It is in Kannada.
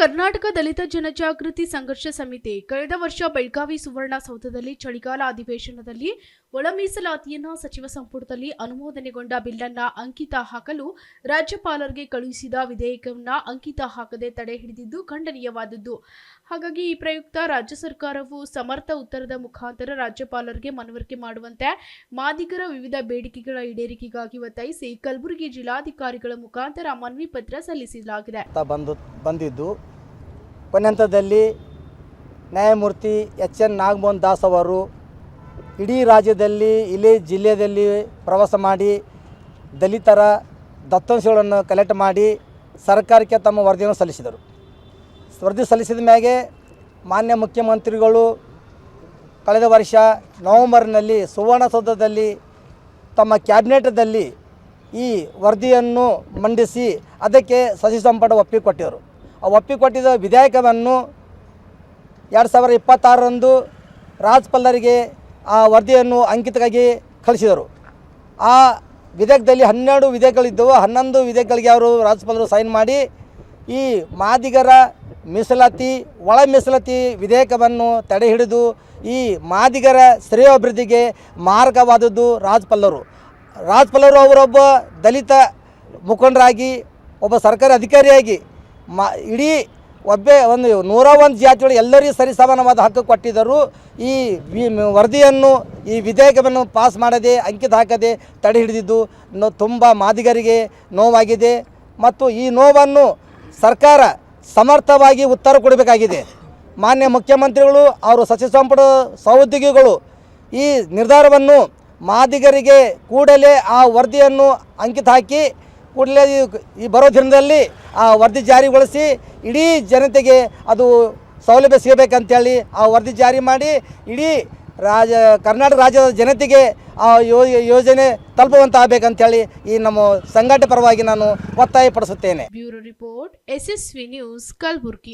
ಕರ್ನಾಟಕ ದಲಿತ ಜನಜಾಗೃತಿ ಸಂಘರ್ಷ ಸಮಿತಿ ಕಳೆದ ವರ್ಷ ಬೆಳಗಾವಿ ಸುವರ್ಣಸೌಧದಲ್ಲಿ ಚಳಿಗಾಲ ಅಧಿವೇಶನದಲ್ಲಿ ಒಳ ಮೀಸಲಾತಿಯನ್ನು ಸಚಿವ ಸಂಪುಟದಲ್ಲಿ ಅನುಮೋದನೆಗೊಂಡ ಬಿಲ್ ಅನ್ನು ಅಂಕಿತ ಹಾಕಲು ರಾಜ್ಯಪಾಲರಿಗೆ ಕಳುಹಿಸಿದ ವಿಧೇಯಕವನ್ನು ಅಂಕಿತ ಹಾಕದೆ ತಡೆ ಹಿಡಿದಿದ್ದು ಖಂಡನೀಯವಾದದ್ದು. ಹಾಗಾಗಿ ಈ ಪ್ರಯುಕ್ತ ರಾಜ್ಯ ಸರ್ಕಾರವು ಸಮರ್ಥ ಉತ್ತರದ ಮುಖಾಂತರ ರಾಜ್ಯಪಾಲರಿಗೆ ಮನವರಿಕೆ ಮಾಡುವಂತೆ ಮಾದಿಗರ ವಿವಿಧ ಬೇಡಿಕೆಗಳ ಈಡೇರಿಕೆಗಾಗಿ ಒತ್ತಾಯಿಸಿ ಕಲಬುರಗಿ ಜಿಲ್ಲಾಧಿಕಾರಿಗಳ ಮುಖಾಂತರ ಮನವಿ ಪತ್ರ ಸಲ್ಲಿಸಲಾಗಿದೆ. ಬಂದಿದ್ದು ಕೊನೆ ಹಂತದಲ್ಲಿ ನ್ಯಾಯಮೂರ್ತಿ ಎಚ್.ಎನ್. ನಾಗಮೋಹನ್ ದಾಸ್ ಅವರು ಇಡೀ ರಾಜ್ಯದಲ್ಲಿ ಇಲ್ಲೇ ಜಿಲ್ಲೆಯಲ್ಲಿ ಪ್ರವಾಸ ಮಾಡಿ ದಲಿತರ ದತ್ತಾಂಶಗಳನ್ನು ಕಲೆಕ್ಟ್ ಮಾಡಿ ಸರ್ಕಾರಕ್ಕೆ ತಮ್ಮ ವರದಿಯನ್ನು ಸಲ್ಲಿಸಿದರು. ವರದಿ ಸಲ್ಲಿಸಿದ ಮ್ಯಾಗೆ ಮಾನ್ಯ ಮುಖ್ಯಮಂತ್ರಿಗಳು ಕಳೆದ ವರ್ಷ ನವೆಂಬರ್ನಲ್ಲಿ ಸುವರ್ಣಸೌಧದಲ್ಲಿ ತಮ್ಮ ಕ್ಯಾಬಿನೆಟ್ದಲ್ಲಿ ಈ ವರದಿಯನ್ನು ಮಂಡಿಸಿ ಅದಕ್ಕೆ ಸಚಿವ ಸಂಪುಟ ಒಪ್ಪಿಕೊಟ್ಟಿದ್ದರು. ಆ ಒಪ್ಪಿಕೊಟ್ಟಿದ್ದ ವಿಧೇಯಕವನ್ನು 2026ರಂದು ರಾಜ್ಯಪಾಲರಿಗೆ ಆ ವರದಿಯನ್ನು ಅಂಕಿತವಾಗಿ ಕಳಿಸಿದರು. ಆ ವಿಧೇಯಕದಲ್ಲಿ 12 ವಿಧೇಯಕಗಳಿದ್ದವು. 11 ವಿಧೇಯಕಗಳಿಗೆ ಅವರು ರಾಜ್ಯಪಾಲರು ಸೈನ್ ಮಾಡಿ ಈ ಮಾದಿಗರ ಮೀಸಲಾತಿ ಒಳ ಮೀಸಲಾತಿ ವಿಧೇಯಕವನ್ನು ತಡೆ ಹಿಡಿದು ಈ ಮಾದಿಗರ ಶ್ರೇಯೋಭಿವೃದ್ಧಿಗೆ ಮಾರ್ಗವಾದದ್ದು ರಾಜ್ಯಪಾಲರು ಅವರೊಬ್ಬ ದಲಿತ ಮುಖಂಡರಾಗಿ ಒಬ್ಬ ಸರ್ಕಾರಿ ಅಧಿಕಾರಿಯಾಗಿ ಇಡೀ ಒಂದು 101 ಜಾತಿಗಳು ಎಲ್ಲರಿಗೂ ಸರಿಸಮಾನವಾದ ಹಕ್ಕು ಕೊಟ್ಟಿದ್ದರು. ಈ ವರದಿಯನ್ನು ಈ ವಿಧೇಯಕವನ್ನು ಪಾಸ್ ಮಾಡದೆ ಅಂಕಿತ ಹಾಕದೆ ತಡೆ ಹಿಡಿದಿದ್ದು ತುಂಬ ಮಾದಿಗರಿಗೆ ನೋವಾಗಿದೆ ಮತ್ತು ಈ ನೋವನ್ನು ಸರ್ಕಾರ ಸಮರ್ಥವಾಗಿ ಉತ್ತರ ಕೊಡಬೇಕಾಗಿದೆ. ಮಾನ್ಯ ಮುಖ್ಯಮಂತ್ರಿಗಳು ಅವರು ಸಚಿವ ಸಂಪುಟ ಸಹೋದ್ಯೋಗಿಗಳು ಈ ನಿರ್ಧಾರವನ್ನು ಮಾದಿಗರಿಗೆ ಕೂಡಲೇ ಆ ವರದಿಯನ್ನು ಅಂಕಿತ ಹಾಕಿ ಕೂಡಲೇ ಈ ಬರೋ ದಿನದಲ್ಲಿ ಆ ವರದಿ ಜಾರಿಗೊಳಿಸಿ ಇಡೀ ಜನತೆಗೆ ಅದು ಸೌಲಭ್ಯ ಸಿಗಬೇಕಂತೇಳಿ ಆ ವರದಿ ಜಾರಿ ಮಾಡಿ ಇಡೀ ಕರ್ನಾಟಕ ರಾಜ್ಯದ ಜನತೆಗೆ ಆ ಯೋಜನೆ ತಲುಪುವಂತ ಆಗಬೇಕಂತೇಳಿ ಈ ನಮ್ಮ ಸಂಘಟನೆ ಪರವಾಗಿ ನಾನು ಒತ್ತಾಯಪಡಿಸುತ್ತೇನೆ. Bureau report, SSV news, Kalaburagi.